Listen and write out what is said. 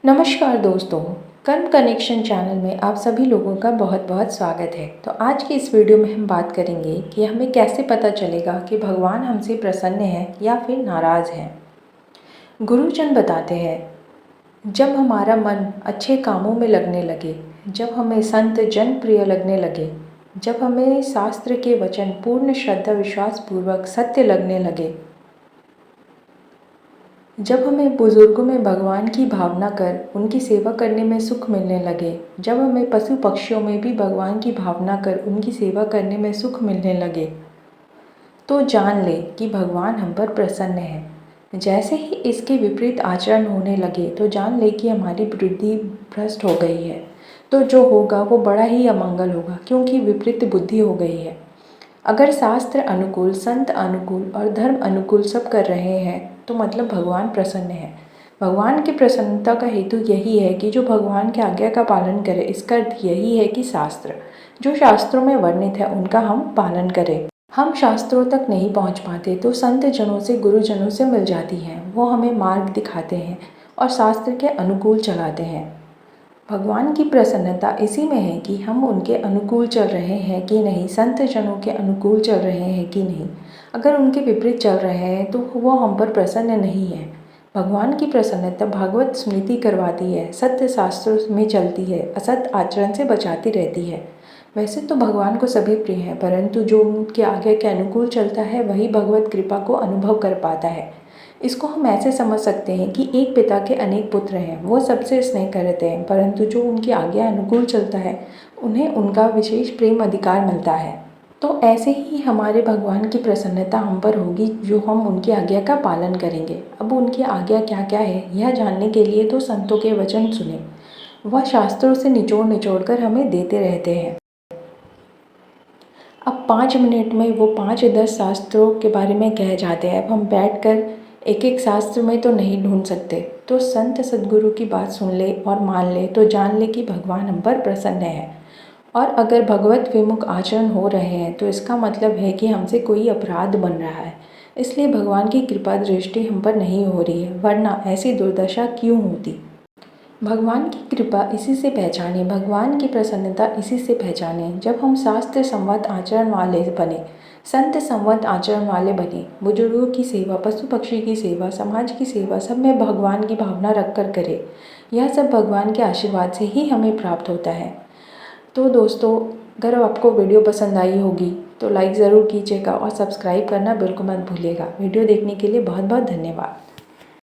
नमस्कार दोस्तों, कर्म कनेक्शन चैनल में आप सभी लोगों का बहुत बहुत स्वागत है। तो आज की इस वीडियो में हम बात करेंगे कि हमें कैसे पता चलेगा कि भगवान हमसे प्रसन्न है या फिर नाराज़ है। गुरुजन बताते हैं, जब हमारा मन अच्छे कामों में लगने लगे, जब हमें संत जन प्रिय लगने लगे, जब हमें शास्त्र के वचन पूर्ण श्रद्धा विश्वास पूर्वक सत्य लगने लगे, जब हमें बुज़ुर्गों में भगवान की भावना कर उनकी सेवा करने में सुख मिलने लगे, जब हमें पशु पक्षियों में भी भगवान की भावना कर उनकी सेवा करने में सुख मिलने लगे, तो जान ले कि भगवान हम पर प्रसन्न है। जैसे ही इसके विपरीत आचरण होने लगे तो जान ले कि हमारी बुद्धि भ्रष्ट हो गई है। तो जो होगा वो बड़ा ही अमंगल होगा, क्योंकि विपरीत बुद्धि हो गई है। अगर शास्त्र अनुकूल, संत अनुकूल और धर्म अनुकूल सब कर रहे हैं तो मतलब भगवान प्रसन्न है। भगवान की प्रसन्नता का हेतु यही है कि जो भगवान की आज्ञा का पालन करे। इसका अर्थ यही है कि शास्त्र जो शास्त्रों में वर्णित है उनका हम पालन करें। हम शास्त्रों तक नहीं पहुंच पाते तो संत जनों से, गुरुजनों से मिल जाती हैं। वो हमें मार्ग दिखाते हैं और शास्त्र के अनुकूल चलाते हैं। भगवान की प्रसन्नता इसी में है कि हम उनके अनुकूल चल रहे हैं कि नहीं, संत जनों के अनुकूल चल रहे हैं कि नहीं। अगर उनके विपरीत चल रहे हैं तो वो हम पर प्रसन्न नहीं है। भगवान की प्रसन्नता भागवत स्मृति करवाती है, सत्य शास्त्रों में चलती है, असत आचरण से बचाती रहती है। वैसे तो भगवान को सभी प्रिय है, परंतु जो उनके आगे के अनुकूल चलता है वही भगवत कृपा को अनुभव कर पाता है। इसको हम ऐसे समझ सकते हैं कि एक पिता के अनेक पुत्र हैं, वो सबसे स्नेह करते हैं, परंतु जो उनकी आज्ञा अनुकूल चलता है उन्हें उनका विशेष प्रेम अधिकार मिलता है। तो ऐसे ही हमारे भगवान की प्रसन्नता हम पर होगी जो हम उनकी आज्ञा का पालन करेंगे। अब उनकी आज्ञा क्या क्या है यह जानने के लिए तो संतों के वचन सुने। वह शास्त्रों से निचोड़ निचोड़ कर हमें देते रहते हैं। अब 5 मिनट में वो 5-10 शास्त्रों के बारे में कह जाते हैं। अब हम बैठकर एक एक शास्त्र में तो नहीं ढूंढ सकते। तो संत सद्गुरु की बात सुन ले और मान ले तो जान ले कि भगवान हम पर प्रसन्न है। और अगर भगवत विमुख आचरण हो रहे हैं तो इसका मतलब है कि हमसे कोई अपराध बन रहा है, इसलिए भगवान की कृपा दृष्टि हम पर नहीं हो रही है, वरना ऐसी दुर्दशा क्यों होती। भगवान की कृपा इसी से पहचाने, भगवान की प्रसन्नता इसी से पहचाने जब हम शास्त्र संवत आचरण वाले बने, संत संवत आचरण वाले बने, बुजुर्गों की सेवा, पशु पक्षी की सेवा, समाज की सेवा सब में भगवान की भावना रखकर करें। यह सब भगवान के आशीर्वाद से ही हमें प्राप्त होता है। तो दोस्तों, अगर आपको वीडियो पसंद आई होगी तो लाइक ज़रूर कीजिएगा और सब्सक्राइब करना बिल्कुल मत भूलिएगा। वीडियो देखने के लिए बहुत बहुत धन्यवाद।